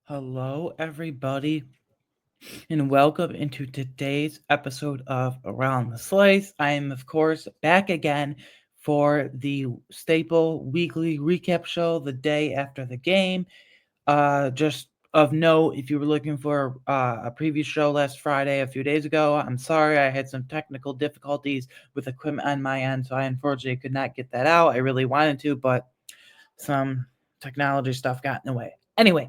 Hello, everybody, and welcome into today's episode of Around the Slice. I am, of course, back again for the staple weekly recap show the day after the game. Just of note, if you were looking for a previous show last Friday, a few days ago, I'm sorry I had some technical difficulties with equipment on my end, so I unfortunately could not get that out. I really wanted to, but some technology stuff got in the way. Anyway,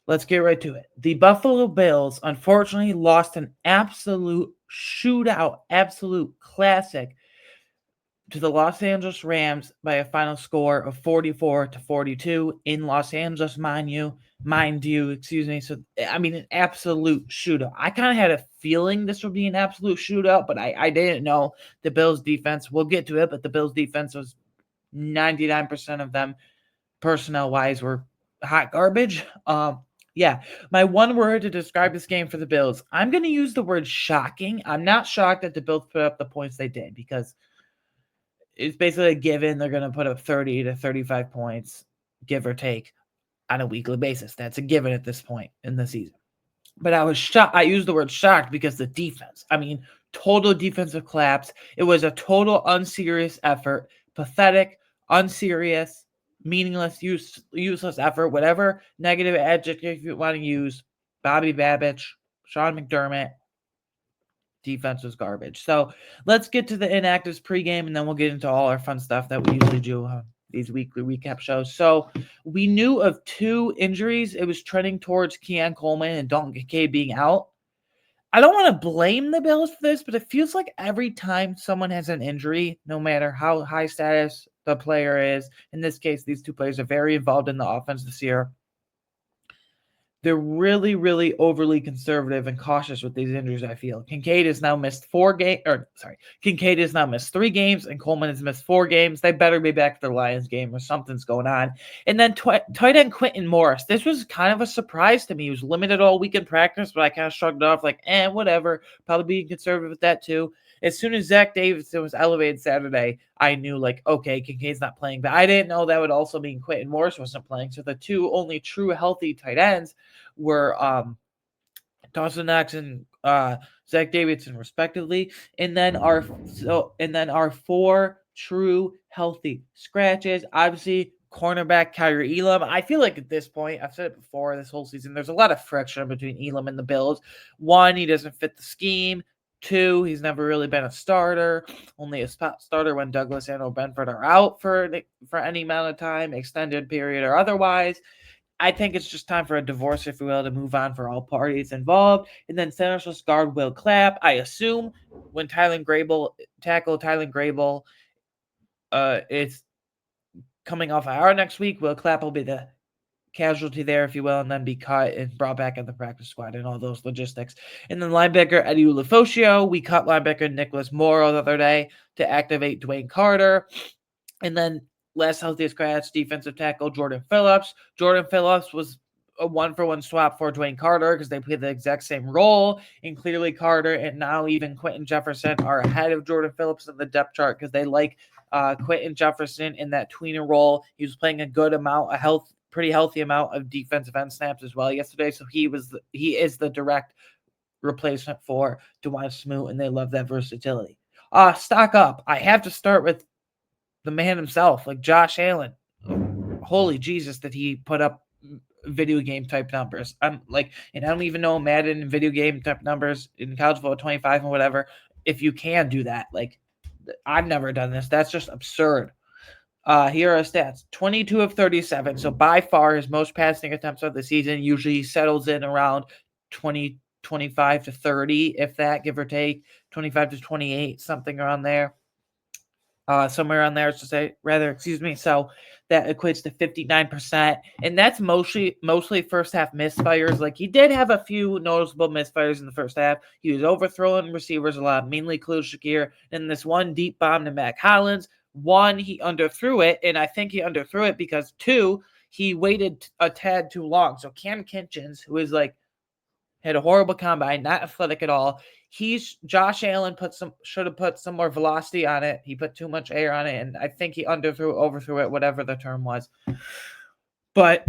let's get right to it. The Buffalo Bills unfortunately lost an absolute shootout, absolute classic to the Los Angeles Rams by a final score of 44-42 in Los Angeles, mind you, excuse me. So I mean, an absolute shootout. I kind of had a feeling this would be an absolute shootout, but I didn't know the Bills defense. We'll get to it, but the Bills defense was 99% of them personnel wise were hot garbage. Yeah, my one word to describe this game for the Bills, I'm going to use the word shocking. I'm not shocked that the Bills put up the points they did because it's basically a given they're going to put up 30 to 35 points, give or take, on a weekly basis. That's a given at this point in the season. But I was shocked. I used the word shocked because the defense. I mean, total defensive collapse. It was a total unserious effort, pathetic, unserious, meaningless, useless effort. Whatever negative adjective you want to use. Bobby Babich, Sean McDermott, defense was garbage. So let's get to the inactives pregame, and then we'll get into all our fun stuff that we usually do on these weekly recap shows. So we knew of two injuries. It was trending towards Keon Coleman and Dalton Kincaid being out. I don't want to blame the Bills for this, but it feels like every time someone has an injury, no matter how high status the player is, in this case, these two players are very involved in the offense this year. They're really, really overly conservative and cautious with these injuries, I feel. Kincaid has now missed Kincaid has now missed 3 games, and Coleman has missed 4 games. They better be back for the Lions game or something's going on. And then tight end Quentin Morris. This was kind of a surprise to me. He was limited all week in practice, but I kind of shrugged it off like, whatever. Probably being conservative with that too. As soon as Zach Davidson was elevated Saturday, I knew, like, okay, Kincaid's not playing. But I didn't know that would also mean Quentin Morris wasn't playing. So the two only true healthy tight ends were Dawson Knox and Zach Davidson, respectively. And then our 4 true healthy scratches. Obviously, cornerback Kyrie Elam. I feel like at this point, I've said it before this whole season, there's a lot of friction between Elam and the Bills. 1, he doesn't fit the scheme. 2, he's never really been a starter, only a spot starter when Douglas and Benford are out for any amount of time, extended period or otherwise. I think it's just time for a divorce, if you will, to move on for all parties involved. And then centerless guard Will Clapp. I assume when Tylen Grable it's coming off IR next week. Will Clapp will be the casualty there, if you will, and then be cut and brought back in the practice squad and all those logistics. And then linebacker Eddie Ulofoshio. We cut linebacker Nicholas Morrow the other day to activate Dwayne Carter. And then last healthiest scratch, defensive tackle Jordan Phillips. Jordan Phillips was a 1-for-1 swap for Dwayne Carter because they played the exact same role. And clearly Carter and now even Quentin Jefferson are ahead of Jordan Phillips in the depth chart because they like Quentin Jefferson in that tweener role. He was playing a good amount, pretty healthy amount of defensive end snaps as well yesterday. So he is the direct replacement for DeWine Smoot, and they love that versatility. Stock up. I have to start with the man himself, like Josh Allen. Holy Jesus, did he put up video game type numbers? And I don't even know Madden and video game type numbers in college football 25 and whatever. If you can do that, like, I've never done this. That's just absurd. Here are his stats: 22 of 37. So by far his most passing attempts of the season. Usually settles in around 25 to 30, if that, give or take, 25 to 28, something around there. Somewhere on there, excuse me. So that equates to 59%, and that's mostly first half misfires. Like, he did have a few noticeable misfires in the first half. He was overthrowing receivers a lot, mainly Khalil Shakir, and this one deep bomb to Mac Hollins. 1, he underthrew it, and I think he underthrew it because 2, he waited a tad too long. So Cam Kitchens, who is had a horrible combine, not athletic at all. Josh Allen should have put some more velocity on it. He put too much air on it, and I think he overthrew it, whatever the term was. But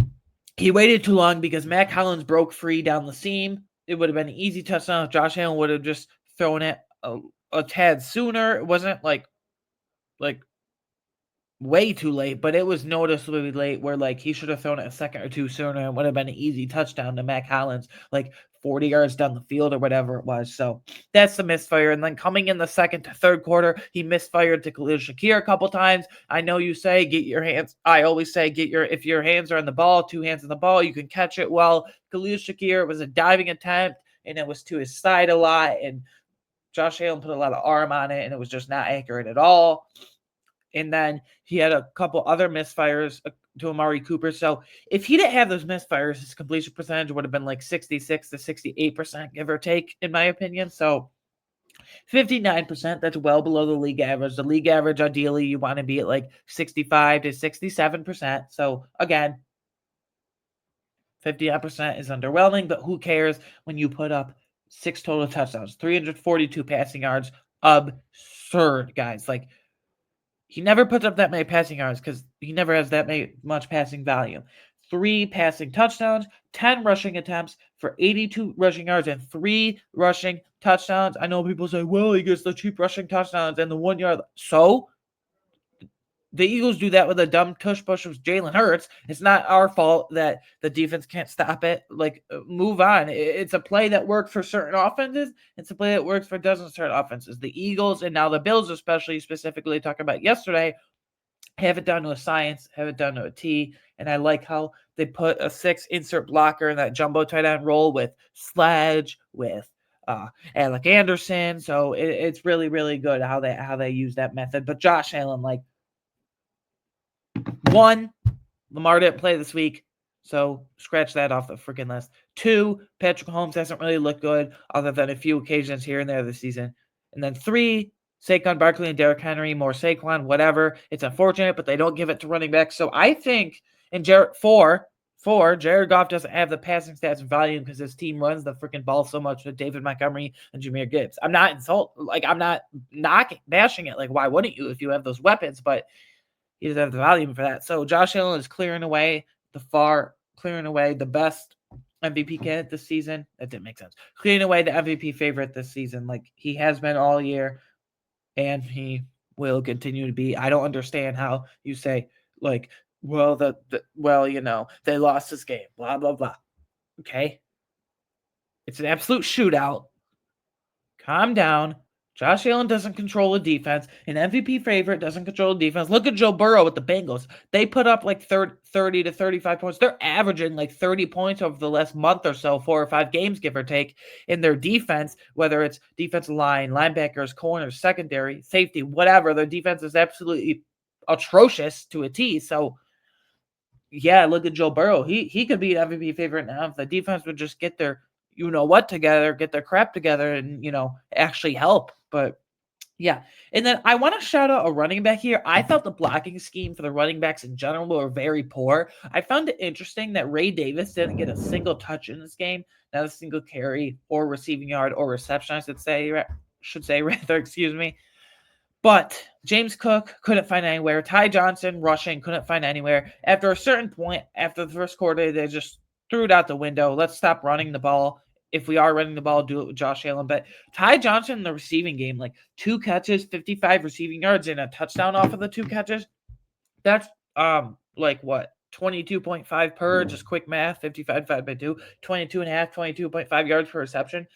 He waited too long because Mac Hollins broke free down the seam. It would have been an easy touchdown if Josh Allen would have just thrown it a tad sooner. It wasn't like way too late, but it was noticeably late where like he should have thrown it a second or two sooner and would have been an easy touchdown to Mac Hollins, like 40 yards down the field or whatever it was. So that's the misfire. And then coming in the second to third quarter, he misfired to Khalil Shakir a couple times. I know you say get your hands. I always say if your hands are on the ball, two hands on the ball, you can catch it. Well, Khalil Shakir, it was a diving attempt and it was to his side a lot. And Josh Allen put a lot of arm on it and it was just not accurate at all. And then he had a couple other misfires to Amari Cooper. So if he didn't have those misfires, his completion percentage would have been like 66 to 68%, give or take, in my opinion. So 59%, that's well below the league average. The league average, ideally, you want to be at like 65 to 67%. So again, 59% is underwhelming, but who cares when you put up 6 total touchdowns, 342 passing yards? Absurd, guys. Like, he never puts up that many passing yards because he never has that much passing volume. 3 passing touchdowns, 10 rushing attempts for 82 rushing yards, and 3 rushing touchdowns. I know people say, well, he gets the cheap rushing touchdowns and the 1 yard. So the Eagles do that with a dumb tush push of Jalen Hurts. It's not our fault that the defense can't stop it. Like, move on. It's a play that works for certain offenses. It's a play that works for dozens of certain offenses. The Eagles and now the Bills, especially specifically talking about yesterday, have it down to a science, have it down to a T. And I like how they put a 6 insert blocker in that jumbo tight end role with Sledge, with Alec Anderson. So it's really, really good how they use that method. But Josh Allen, like, 1, Lamar didn't play this week, so scratch that off the freaking list. 2, Patrick Mahomes hasn't really looked good other than a few occasions here and there this season. And then 3, Saquon Barkley and Derrick Henry, more Saquon, whatever. It's unfortunate, but they don't give it to running backs. So I think, and Jared Goff doesn't have the passing stats and volume because his team runs the freaking ball so much with David Montgomery and Jahmyr Gibbs. I'm not bashing it. Like, why wouldn't you if you have those weapons? But he doesn't have the volume for that. So Josh Allen is clearing away the best MVP candidate this season. That didn't make sense. Clearing away the MVP favorite this season, like he has been all year, and he will continue to be. I don't understand how you say, like, well, they lost this game, blah blah blah. Okay, it's an absolute shootout. Calm down. Josh Allen doesn't control the defense. An MVP favorite doesn't control the defense. Look at Joe Burrow with the Bengals. They put up like 30 to 35 points. They're averaging like 30 points over the last month or so, 4 or 5 games, give or take, in their defense, whether it's defensive line, linebackers, corners, secondary, safety, whatever. Their defense is absolutely atrocious to a T. So, yeah, look at Joe Burrow. He could be an MVP favorite now if the defense would just get their together, get their crap together, and actually help. But yeah. And then I want to shout out a running back here. I thought the blocking scheme for the running backs in general were very poor. I found it interesting that Ray Davis didn't get a single touch in this game, not a single carry or receiving yard or reception, I should say rather, excuse me. But James Cook couldn't find anywhere. Ty Johnson rushing couldn't find anywhere. After a certain point, after the first quarter, they just threw it out the window. Let's stop running the ball. If we are running the ball, do it with Josh Allen. But Ty Johnson in the receiving game, like 2 catches, 55 receiving yards, and a touchdown off of the 2 catches. That's like what? 22.5 per, just quick math, 55 divided by 2, 22.5, 22.5 yards per reception.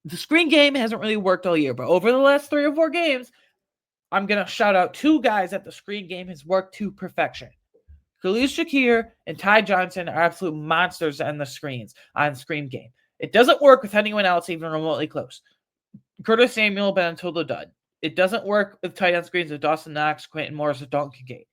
The screen game hasn't really worked all year, but over the last 3 or 4 games, I'm going to shout out 2 guys that the screen game has worked to perfection. Khalil Shakir and Ty Johnson are absolute monsters on the screen game. It doesn't work with anyone else even remotely close. Curtis Samuel been until the dud. It doesn't work with tight end screens with Dawson Knox, Quentin Morris, or Dalton Kincaid.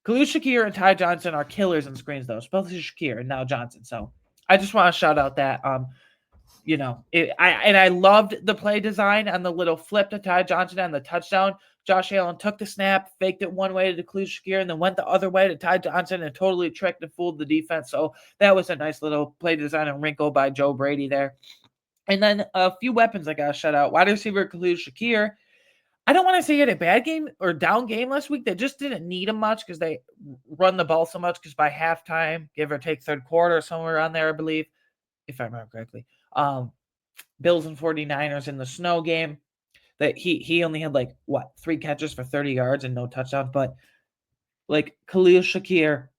Khalil Shakir and Ty Johnson are killers in screens, though, especially Shakir and now Johnson. So I just want to shout out that I loved the play design on the little flip to Ty Johnson on the touchdown. Josh Allen took the snap, faked it one way to Khalil Shakir, and then went the other way to Ty Johnson and totally tricked and fooled the defense. So that was a nice little play design and wrinkle by Joe Brady there. And then a few weapons I got to shout out. Wide receiver Khalil Shakir. I don't want to say he had a bad game or down game last week. They just didn't need him much because they run the ball so much. Because by halftime, give or take third quarter, somewhere around there, I believe, if I remember correctly, Bills and 49ers in the snow game, that he only had like 3 catches for 30 yards and no touchdowns. But like Khalil Shakir,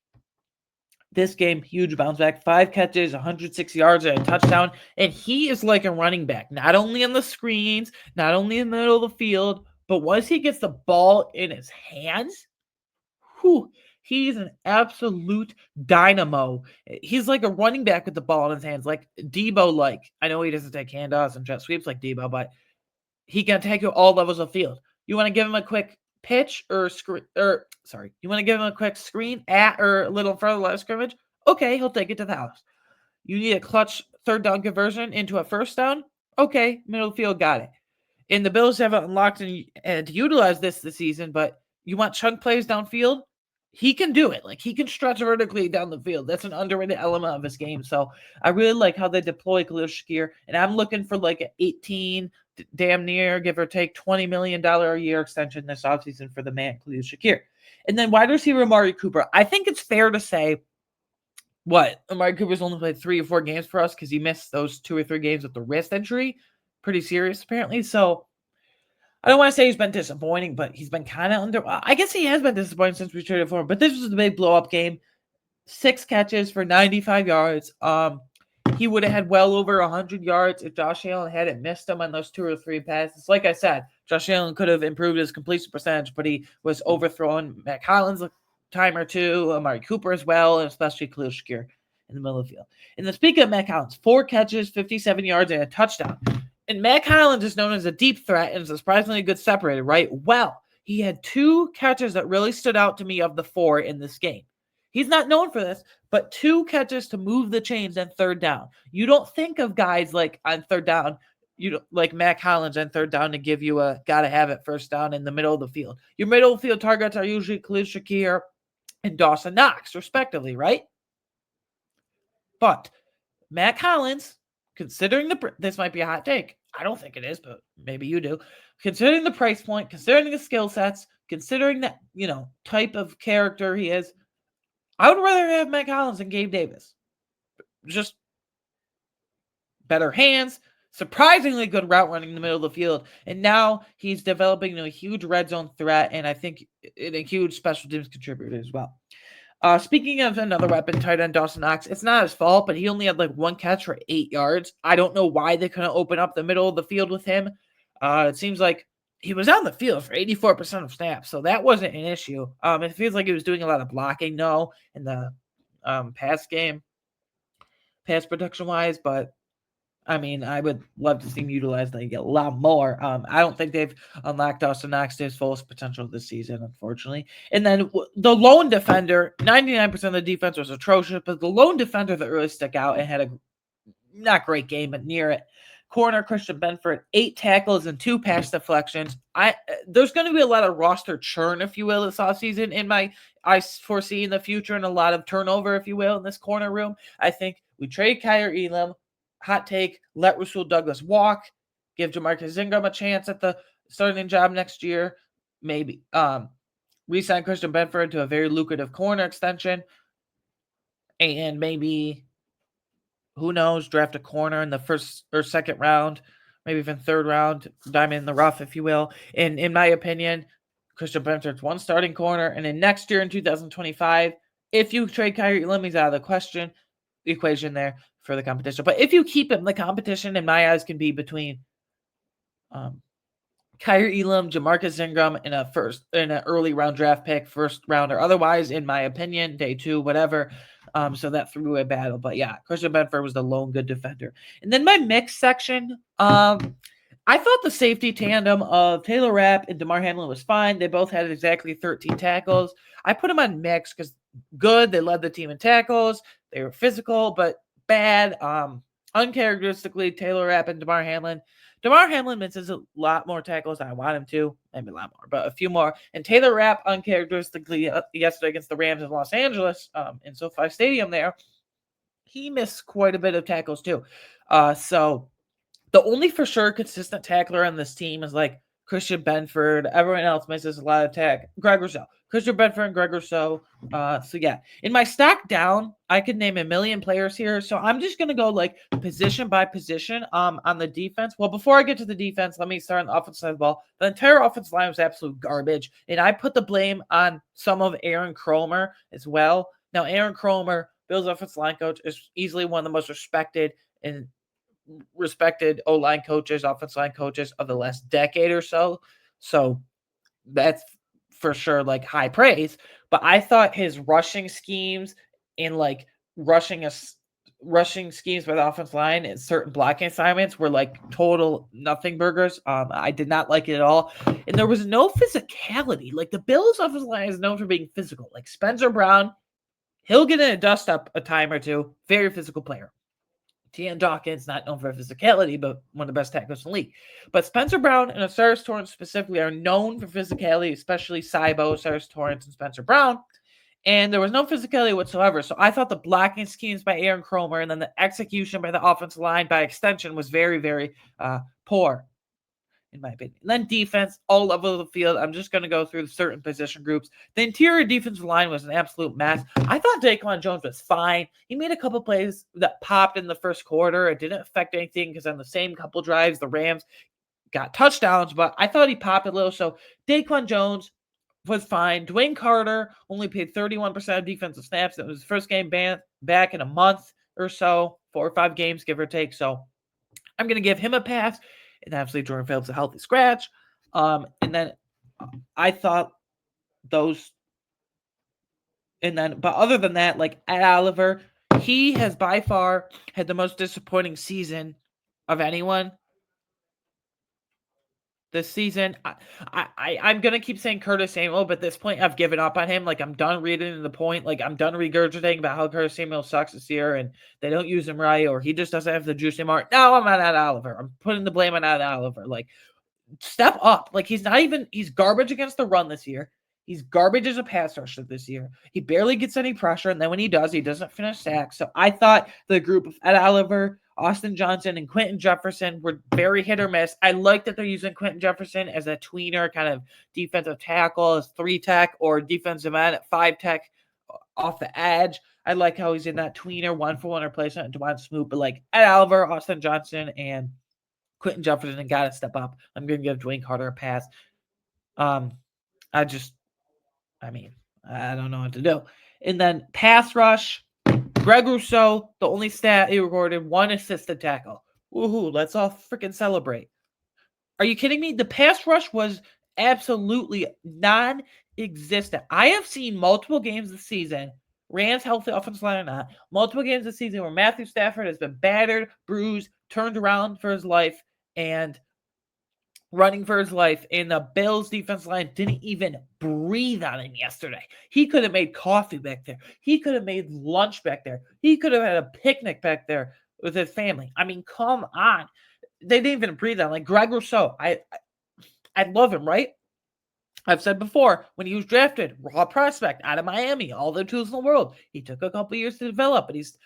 this game, huge bounce back, 5 catches, 106 yards, and a touchdown. And he is like a running back, not only on the screens, not only in the middle of the field, but once he gets the ball in his hands, whew, he's an absolute dynamo. He's like a running back with the ball in his hands, like Debo. Like, I know he doesn't take handoffs and jet sweeps like Debo, but he can take you all levels of field. You want to give him a quick pitch or screen, or sorry, you want to give him a quick screen at or a little further line of scrimmage? Okay, he'll take it to the house. You need a clutch third down conversion into a first down? Okay, middle field, got it. And the Bills haven't unlocked and utilized this season, but you want chunk plays downfield? He can do it. Like, he can stretch vertically down the field. That's an underrated element of his game. So I really like how they deploy Khalil Shakir. And I'm looking for like an 18, damn near, give or take, $20 million a year extension this offseason for the man, Khalil Shakir. And then wide receiver Amari Cooper. I think it's fair to say Amari Cooper's only played 3 or 4 games for us because he missed those 2 or 3 games with the wrist injury. Pretty serious, apparently. So I don't want to say he's been disappointing, but he's been kind of I guess he has been disappointing since we traded for him. But this was the big blow-up game. 6 catches for 95 yards. He would have had well over 100 yards if Josh Allen hadn't missed him on those 2 or 3 passes. Like I said, Josh Allen could have improved his completion percentage, but he was overthrowing Matt Collins a time or two, Amari Cooper as well, and especially Khalil Shakir in the middle of the field. And then speaking of Matt Collins, 4 catches, 57 yards, and a touchdown. And Matt Collins is known as a deep threat and is a surprisingly good separator, right? Well, he had 2 catches that really stood out to me of the 4 in this game. He's not known for this, but 2 catches to move the chains on third down. You don't think of guys like on third down, like Matt Collins on third down to give you a gotta have it first down in the middle of the field. Your middle of the field targets are usually Khalil Shakir and Dawson Knox, respectively, right? But Matt Collins, considering this might be a hot take. I don't think it is, but maybe you do. Considering the price point, considering the skill sets, considering that, type of character he is, I would rather have Matt Collins than Gabe Davis. Just better hands, surprisingly good route running in the middle of the field. And now he's developing a huge red zone threat, and I think a huge special teams contributor as well. Speaking of another weapon, tight end Dawson Knox, it's not his fault, but he only had like 1 catch for 8 yards. I don't know why they couldn't open up the middle of the field with him. It seems like he was on the field for 84% of snaps, so that wasn't an issue. It feels like he was doing a lot of blocking, in the pass game, pass production wise, but I mean, I would love to see him utilized like a lot more. I don't think they've unlocked Dawson Knox to his fullest potential this season, unfortunately. And then the lone defender, 99% of the defense was atrocious, but the lone defender that really stuck out and had a not great game, but near it. Corner Christian Benford, 8 tackles and 2 pass deflections. There's going to be a lot of roster churn, if you will, this offseason. I foresee in the future and a lot of turnover, if you will, in this corner room. I think we trade Kyer Elam. Hot take, let Rasul Douglas walk, give Jamarcus Ingram a chance at the starting job next year, maybe re-sign Christian Benford to a very lucrative corner extension, and maybe, who knows, draft a corner in the first or second round, maybe even third round, diamond in the rough, if you will. And in my opinion, Christian Benford's 1 starting corner, and then next year in 2025, if you trade Kyrie Elam, he's out of the equation there for the competition. But if you keep him, the competition in my eyes can be between Kyer Elam, Jamarcus Ingram in an early round draft pick, first round or otherwise, in my opinion, day 2, whatever. So that three-way battle. But yeah, Christian Benford was the lone good defender. And then my mix section, I thought the safety tandem of Taylor Rapp and DeMar Hamlin was fine. They both had exactly 13 tackles. I put them on mix because good, they led the team in tackles. They were physical, but bad. Uncharacteristically, Taylor Rapp and DeMar Hamlin. DeMar Hamlin misses a lot more tackles than I want him to. Maybe a lot more, but a few more. And Taylor Rapp, uncharacteristically, yesterday against the Rams in Los Angeles, in SoFi Stadium there, he missed quite a bit of tackles too. So the only for sure consistent tackler on this team is like Christian Benford. Everyone else misses a lot of attack. Greg Rousseau. Christian Benford and Greg Rousseau. So yeah. In my stock down, I could name a million players here. So I'm just gonna go like position by position on the defense. Well, before I get to the defense, let me start on the offensive side of the ball. The entire offensive line was absolute garbage. And I put the blame on some of Aaron Kromer as well. Now, Aaron Kromer, Bills offensive line coach, is easily one of the most respected O-line coaches, offensive line coaches of the last decade or so. So that's for sure like high praise. But I thought his rushing schemes and like rushing schemes by the offensive line and certain blocking assignments were like total nothing burgers. I did not like it at all. And there was no physicality. Like the Bills offensive line is known for being physical. Like Spencer Brown, he'll get in a dust up a time or two. Very physical player. T.N. Dawkins, not known for physicality, but one of the best tacklers in the league. But Spencer Brown and Osiris Torrance specifically are known for physicality, especially Cybo, Osiris Torrance, and Spencer Brown. And there was no physicality whatsoever. So I thought the blocking schemes by Aaron Kromer and then the execution by the offensive line by extension was very, very poor, in my opinion. And then defense, all levels of the field. I'm just going to go through certain position groups. The interior defensive line was an absolute mess. I thought Daquan Jones was fine. He made a couple plays that popped in the first quarter. It didn't affect anything because on the same couple drives, the Rams got touchdowns, but I thought he popped a little. So Daquan Jones was fine. Dwayne Carter only played 31% of defensive snaps. It was his first game back in a month or so, 4 or 5 games, give or take. So I'm going to give him a pass. And obviously Jordan Phillips a healthy scratch. And then I thought those. And then, but other than that, like Ed Oliver, he has by far had the most disappointing season of anyone this season. I'm gonna keep saying Curtis Samuel, but at this point I've given up on him. Like I'm done reading the point. Like I'm done regurgitating about how Curtis Samuel sucks this year and they don't use him right or he just doesn't have the juice anymore. No, I'm on Ed Oliver. I'm putting the blame on Ed Oliver. Like step up. Like he's garbage against the run this year. He's garbage as a pass rusher this year. He barely gets any pressure, and then when he does, he doesn't finish sacks. So I thought the group of Ed Oliver, Austin Johnson, and Quentin Jefferson were very hit or miss. I like that they're using Quentin Jefferson as a tweener, kind of defensive tackle, as 3-tech, or defensive end at 5-tech off the edge. I like how he's in that tweener 1-for-1 replacement to Devon Smoot, but like Ed Oliver, Austin Johnson, and Quentin Jefferson got to step up. I'm going to give Dwayne Carter a pass. I don't know what to do. And then pass rush, Greg Rousseau, the only stat he recorded, 1 assisted tackle. Woohoo, let's all freaking celebrate. Are you kidding me? The pass rush was absolutely non-existent. I have seen multiple games this season, Rams healthy offensive line or not, multiple games this season where Matthew Stafford has been battered, bruised, turned around for his life, and running for his life, and the Bills defensive line didn't even breathe on him yesterday. He could have made coffee back there. He could have made lunch back there. He could have had a picnic back there with his family. I mean, come on. They didn't even breathe on. Like Greg Rousseau, I love him, right? I've said before, when he was drafted, raw prospect out of Miami, all the tools in the world. He took a couple years to develop, but his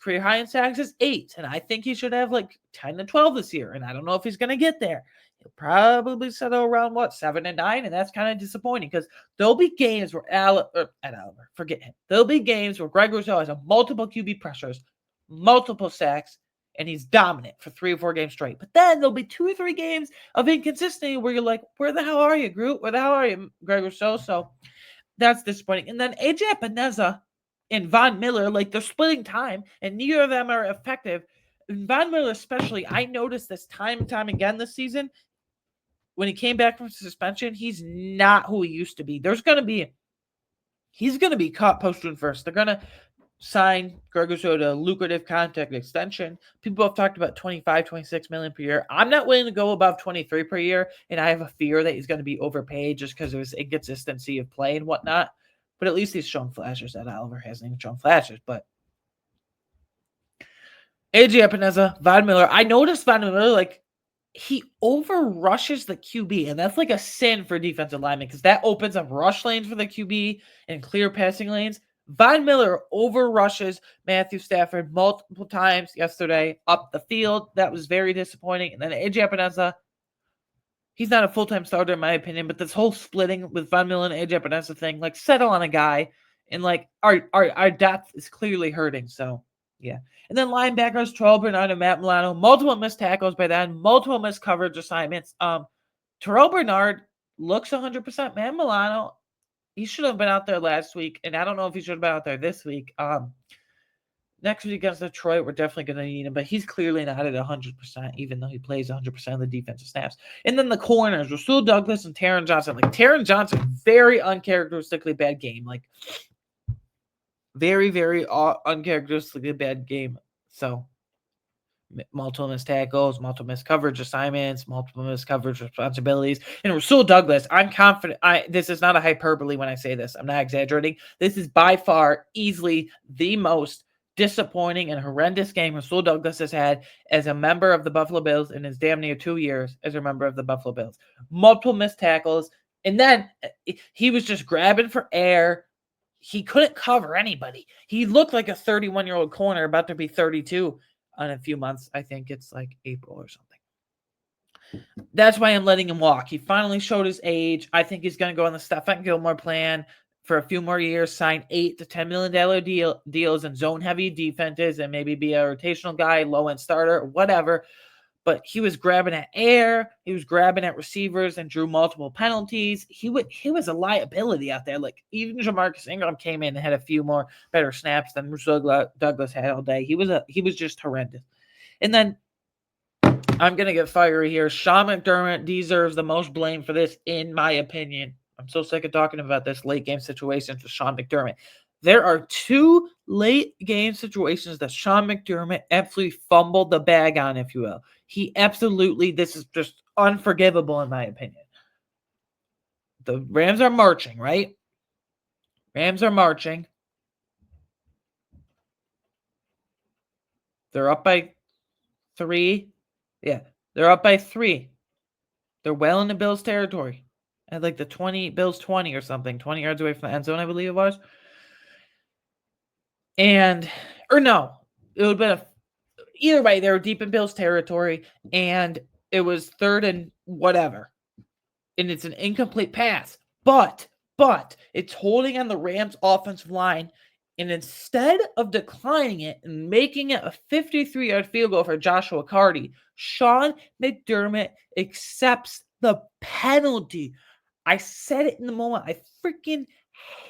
career high in sacks is 8, and I think he should have like 10 to 12 this year, and I don't know if he's going to get there. He'll probably settle around, 7 and 9, and that's kind of disappointing because there'll be games where forget him. There'll be games where Greg Rousseau has multiple QB pressures, multiple sacks, and he's dominant for 3 or 4 games straight. But then there'll be 2 or 3 games of inconsistency where you're like, where the hell are you, Groot? Where the hell are you, Greg Rousseau? So that's disappointing. And then AJ Epineza and Von Miller, like they're splitting time, and neither of them are effective. And Von Miller especially, I noticed this time and time again this season. When he came back from suspension, he's not who he used to be. He's going to be caught post-June 1st. They're going to sign Greg Rousseau to a lucrative contract extension. People have talked about 25, 26 million per year. I'm not willing to go above 23 per year, and I have a fear that he's going to be overpaid just because of his inconsistency of play and whatnot. But at least he's shown flashes. That Oliver hasn't even shown flashes. But AJ Epineza, Von Miller. I noticed Von Miller, like, he overrushes the QB, and that's like a sin for defensive linemen because that opens up rush lanes for the QB and clear passing lanes. Von Miller overrushes Matthew Stafford multiple times yesterday up the field. That was very disappointing. And then AJ Epineza, He's not a full-time starter in my opinion, but this whole splitting with Von Miller and AJ Epinesa thing, like settle on a guy, and like our depth is clearly hurting. So yeah, and then linebackers Terrell Bernard and Matt Milano, multiple missed tackles by then, multiple missed coverage assignments. Terrell Bernard looks 100%. Matt Milano, he should have been out there last week, and I don't know if he should have been out there this week. Next week against Detroit, we're definitely going to need him, but he's clearly not at 100%, even though he plays 100% of the defensive snaps. And then the corners, Rasul Douglas and Taron Johnson. Like, Taron Johnson, very uncharacteristically bad game. Like, very, very uncharacteristically bad game. So, multiple missed tackles, multiple missed coverage assignments, multiple missed coverage responsibilities. And Rasul Douglas, I'm confident. This is not a hyperbole when I say this. I'm not exaggerating. This is by far easily the most disappointing and horrendous game Rasul Douglas has had as a member of the Buffalo Bills in his damn near 2 years as a member of the Buffalo Bills. Multiple missed tackles. And then he was just grabbing for air. He couldn't cover anybody. He looked like a 31-year-old corner about to be 32 in a few months. I think it's like April or something. That's why I'm letting him walk. He finally showed his age. I think he's going to go on the Stephon Gilmore plan for a few more years, sign $8 to $10 million deals in zone-heavy defenses, and maybe be a rotational guy, low-end starter, or whatever. But he was grabbing at air, he was grabbing at receivers, and drew multiple penalties. He was a liability out there. Like, even Jamarcus Ingram came in and had a few more better snaps than Douglas had all day. He was just horrendous. And then I'm gonna get fiery here. Sean McDermott deserves the most blame for this, in my opinion. I'm so sick of talking about this late game situations with Sean McDermott. There are 2 late game situations that Sean McDermott absolutely fumbled the bag on, if you will. This is just unforgivable in my opinion. The Rams are marching, right? Rams are marching. They're up by 3. Yeah, they're up by 3. They're well in the Bills' territory. At like the Bills 20 or something, 20 yards away from the end zone, I believe it was. Either way, they were deep in Bills' territory, and it was 3rd and whatever. And it's an incomplete pass. But it's holding on the Rams' offensive line, and instead of declining it and making it a 53-yard field goal for Joshua Carty, Sean McDermott accepts the penalty. I said it in the moment. I freaking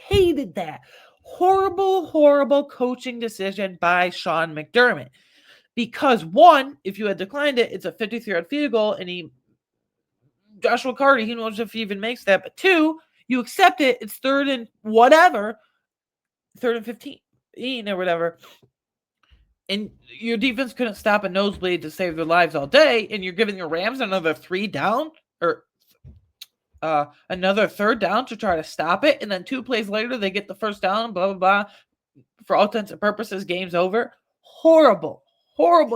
hated that. Horrible, horrible coaching decision by Sean McDermott. Because, one, if you had declined it, it's a 53-yard field goal, and Joshua Carty, he knows if he even makes that. But 2, you accept it, it's 3rd and whatever, 3rd and 15 or whatever, and your defense couldn't stop a nosebleed to save their lives all day, and you're giving your Rams another 3 down, or another 3rd down to try to stop it, and then 2 plays later, they get the 1st down, blah, blah, blah. For all intents and purposes, game's over. Horrible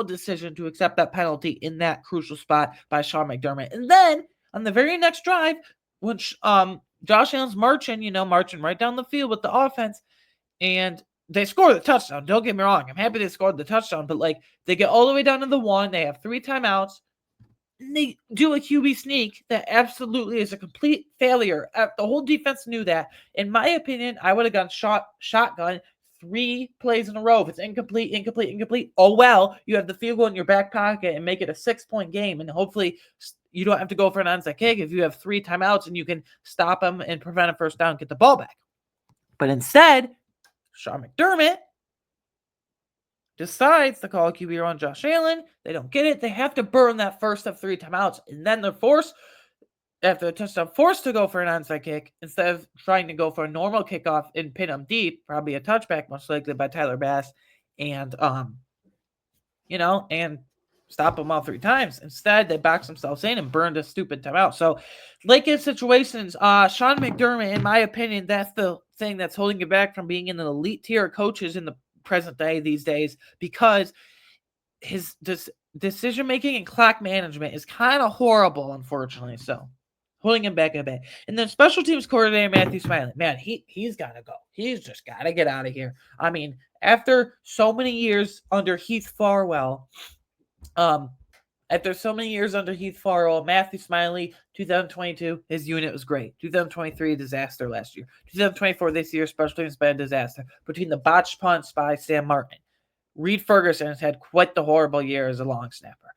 decision to accept that penalty in that crucial spot by Sean McDermott. And then, on the very next drive, when Josh Allen's marching right down the field with the offense, and they score the touchdown. Don't get me wrong. I'm happy they scored the touchdown, but like, they get all the way down to the 1. They have 3 timeouts. They do a QB sneak that absolutely is a complete failure. The whole defense knew that. In my opinion, I would have gone shotgun 3 plays in a row. If it's incomplete. Oh, well, you have the field goal in your back pocket and make it a 6-point game. And hopefully you don't have to go for an onside kick if you have 3 timeouts and you can stop them and prevent a 1st down, get the ball back. But instead, Sean McDermott decides to call a QB on Josh Allen. They don't get it. They have to burn that first of 3 timeouts. And then they're forced, after the touchdown, to go for an onside kick instead of trying to go for a normal kickoff and pin them deep, probably a touchback, most likely by Tyler Bass, and and stop them all 3 times. Instead, they box themselves in and burned a stupid timeout. So, like in situations, Sean McDermott, in my opinion, that's the thing that's holding you back from being in the elite tier of coaches in the present day these days, because his decision-making and clock management is kind of horrible, unfortunately. So, holding him back a bit. And then special teams coordinator Matthew Smiley. Man, he's got to go. He's just got to get out of here. I mean, after so many years under Heath Farwell, After so many years under Heath Farrell, Matthew Smiley, 2022, his unit was great. 2023, disaster last year. 2024, this year, special teams been a disaster. Between the botched punts by Sam Martin, Reed Ferguson has had quite the horrible year as a long snapper.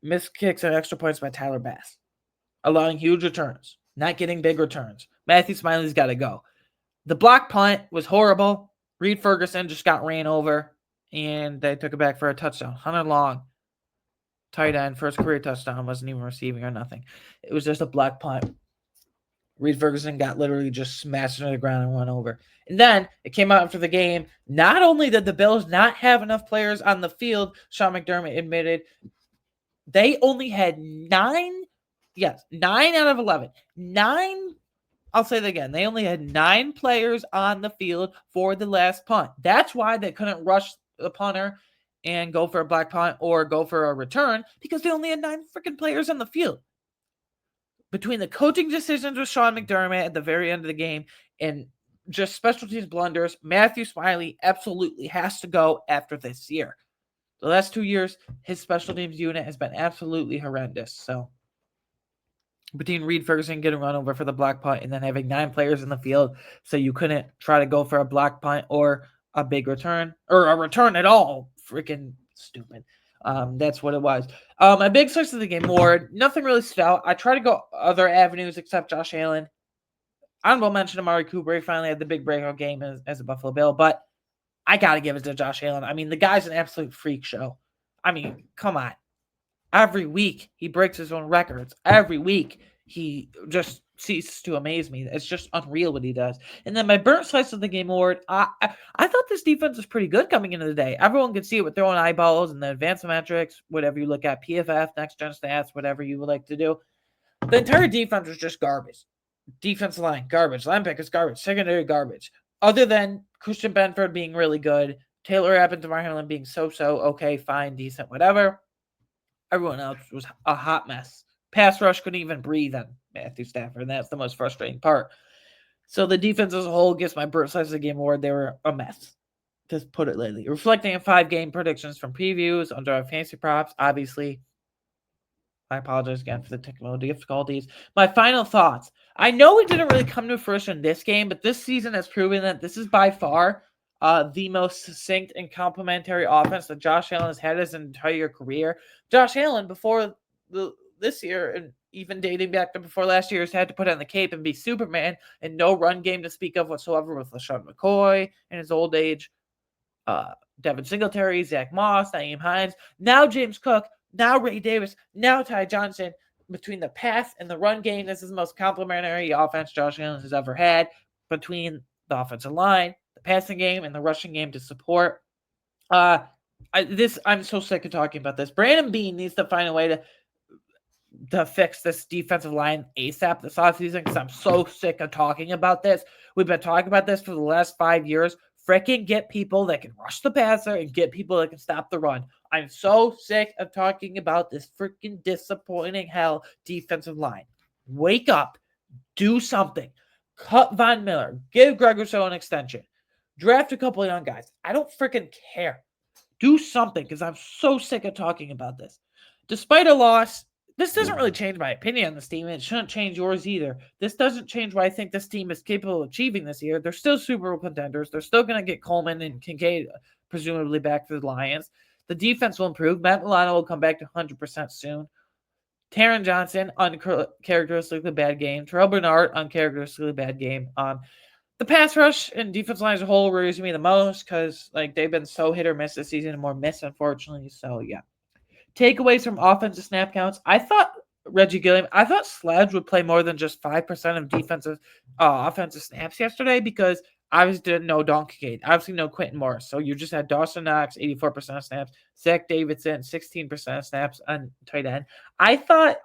Missed kicks and extra points by Tyler Bass, allowing huge returns, not getting big returns. Matthew Smiley's got to go. The block punt was horrible. Reed Ferguson just got ran over, and they took it back for a touchdown. Hunter Long, tight end, first career touchdown, wasn't even receiving or nothing. It was just a block punt. Reed Ferguson got literally just smashed into the ground and run over. And then it came out after the game. Not only did the Bills not have enough players on the field, Sean McDermott admitted they only had 9 out of 11. 9, I'll say that again. They only had 9 players on the field for the last punt. That's why they couldn't rush the punter and go for a black punt or go for a return, because they only had 9 freaking players on the field. Between the coaching decisions with Sean McDermott at the very end of the game and just special teams blunders, Matthew Smiley absolutely has to go after this year. The last 2 years, his special teams unit has been absolutely horrendous. So between Reed Ferguson getting run over for the block punt and then having 9 players in the field, so you couldn't try to go for a block punt or a big return or a return at all, freaking stupid. That's what it was. My big source of the game, Ward, nothing really stood out. I try to go other avenues except Josh Allen. Honorable mention Amari Cooper. He finally had the big breakout game as a Buffalo Bill, but I got to give it to Josh Allen. I mean, the guy's an absolute freak show. I mean, come on. Every week, he breaks his own records. Every week, he just ceases to amaze me. It's just unreal what he does. And then my burnt slice of the game award, I thought this defense was pretty good coming into the day. Everyone could see it with their own eyeballs and the advanced metrics, whatever you look at, PFF, next gen stats, whatever you would like to do. The entire defense was just garbage. Defensive line, garbage. Linebackers, garbage. Secondary, garbage. Other than Christian Benford being really good, Taylor Rapp and DeMar Hamlin being so-so, okay, fine, decent, whatever. Everyone else was a hot mess. Pass rush couldn't even breathe on Matthew Stafford, and that's the most frustrating part. So the defense as a whole gets my burnt slice of the game award. They were a mess, to put it lightly. Reflecting on 5 game predictions from previews under our fantasy props, obviously. I apologize again for the technical difficulties. My final thoughts. I know it didn't really come to fruition this game, but this season has proven that this is by far the most succinct and complementary offense that Josh Allen has had his entire career. Josh Allen, before this year, and even dating back to before last year, has had to put on the cape and be Superman, and no run game to speak of whatsoever with LaShawn McCoy in his old age, Devin Singletary, Zach Moss, Nyheim Hines, now James Cook, now Ray Davis, now Ty Johnson. Between the pass and the run game, this is the most complementary offense Josh Allen has ever had. Between the offensive line, the passing game, and the rushing game to support. I'm so sick of talking about this. Brandon Beane needs to find a way to fix this defensive line ASAP this offseason, because I'm so sick of talking about this. We've been talking about this for the last 5 years. Freaking get people that can rush the passer and get people that can stop the run. I'm so sick of talking about this freaking disappointing hell defensive line. Wake up. Do something. Cut Von Miller. Give Greg Rousseau an extension. Draft a couple of young guys. I don't freaking care. Do something, because I'm so sick of talking about this. Despite a loss, this doesn't really change my opinion on this team, and it shouldn't change yours either. This doesn't change what I think this team is capable of achieving this year. They're still Super Bowl contenders. They're still going to get Coleman and Kincaid presumably back for the Lions. The defense will improve. Matt Milano will come back to 100% soon. Taron Johnson, uncharacteristically bad game. Terrell Bernard, uncharacteristically bad game. The pass rush and defense line as a whole worries me the most, because they've been so hit or miss this season, and more miss, unfortunately. So, yeah. Takeaways from offensive snap counts. I thought Sledge would play more than just 5% of defensive offensive snaps yesterday, because obviously didn't know Don Kincaid, obviously no Quentin Morris. So you just had Dawson Knox, 84% of snaps, Zach Davidson, 16% of snaps on tight end. I thought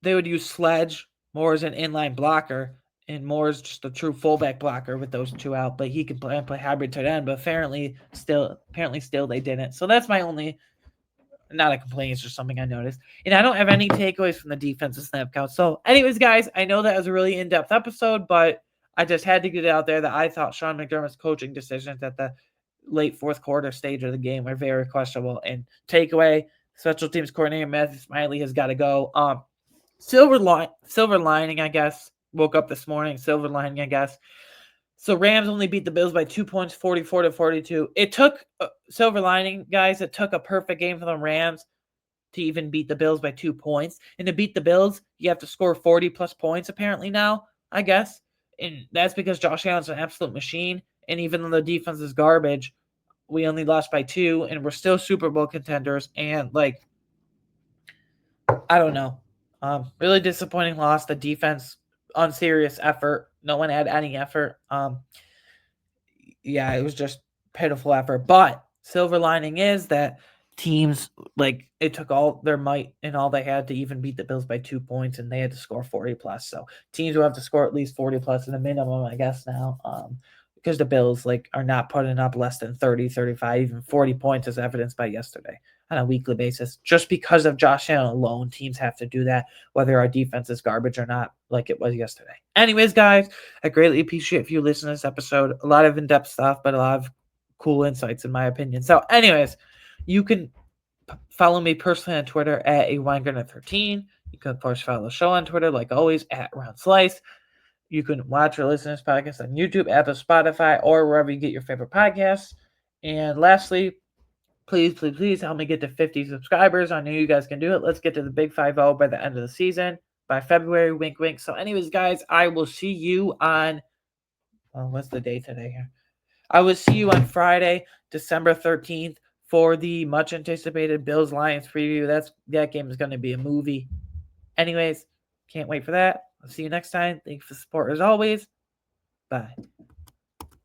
they would use Sledge more as an inline blocker and more as just a true fullback blocker with those two out, but he could play hybrid tight end. But apparently still they didn't. So that's my only, not a complaint, it's just something I noticed. And I don't have any takeaways from the defensive snap count. So anyways, guys, I know that was a really in-depth episode, but I just had to get it out there that I thought Sean McDermott's coaching decisions at the late fourth quarter stage of the game were very questionable. And takeaway, special teams coordinator Matthew Smiley has got to go. Silver lining, I guess. Woke up this morning, silver lining, I guess. So Rams only beat the Bills by 2 points, 44-42. It took silver lining, guys. It took a perfect game for the Rams to even beat the Bills by 2 points. And to beat the Bills, you have to score 40 plus points apparently now, I guess. And that's because Josh Allen's an absolute machine. And even though the defense is garbage, we only lost by 2, and we're still Super Bowl contenders. And I don't know. Really disappointing loss. The defense, unserious effort. No one had any effort. Yeah, it was just pitiful effort. But silver lining is that teams it took all their might and all they had to even beat the Bills by 2 points, and they had to score 40 plus. So teams will have to score at least 40 plus in a minimum, I guess now. Because the Bills are not putting up less than 30, 35, even 40 points as evidenced by yesterday on a weekly basis. Just because of Josh Allen alone, teams have to do that, whether our defense is garbage or not, like it was yesterday. Anyways, guys, I greatly appreciate if you listen to this episode. A lot of in-depth stuff, but a lot of cool insights in my opinion. So anyways, you can follow me personally on Twitter at a13. You can, of course, follow the show on Twitter, like always, at Round Slice. You can watch or listen to this podcast on YouTube, Apple, Spotify, or wherever you get your favorite podcasts. And lastly, please help me get to 50 subscribers. I know you guys can do it. Let's get to the big 5-0 by the end of the season, by February. Wink, wink. So anyways, guys, I will see you on, what's the day today here? I will see you on Friday, December 13th for the much anticipated Bills-Lions preview. That game is going to be a movie. Anyways, can't wait for that. I'll see you next time. Thanks for the support as always. Bye.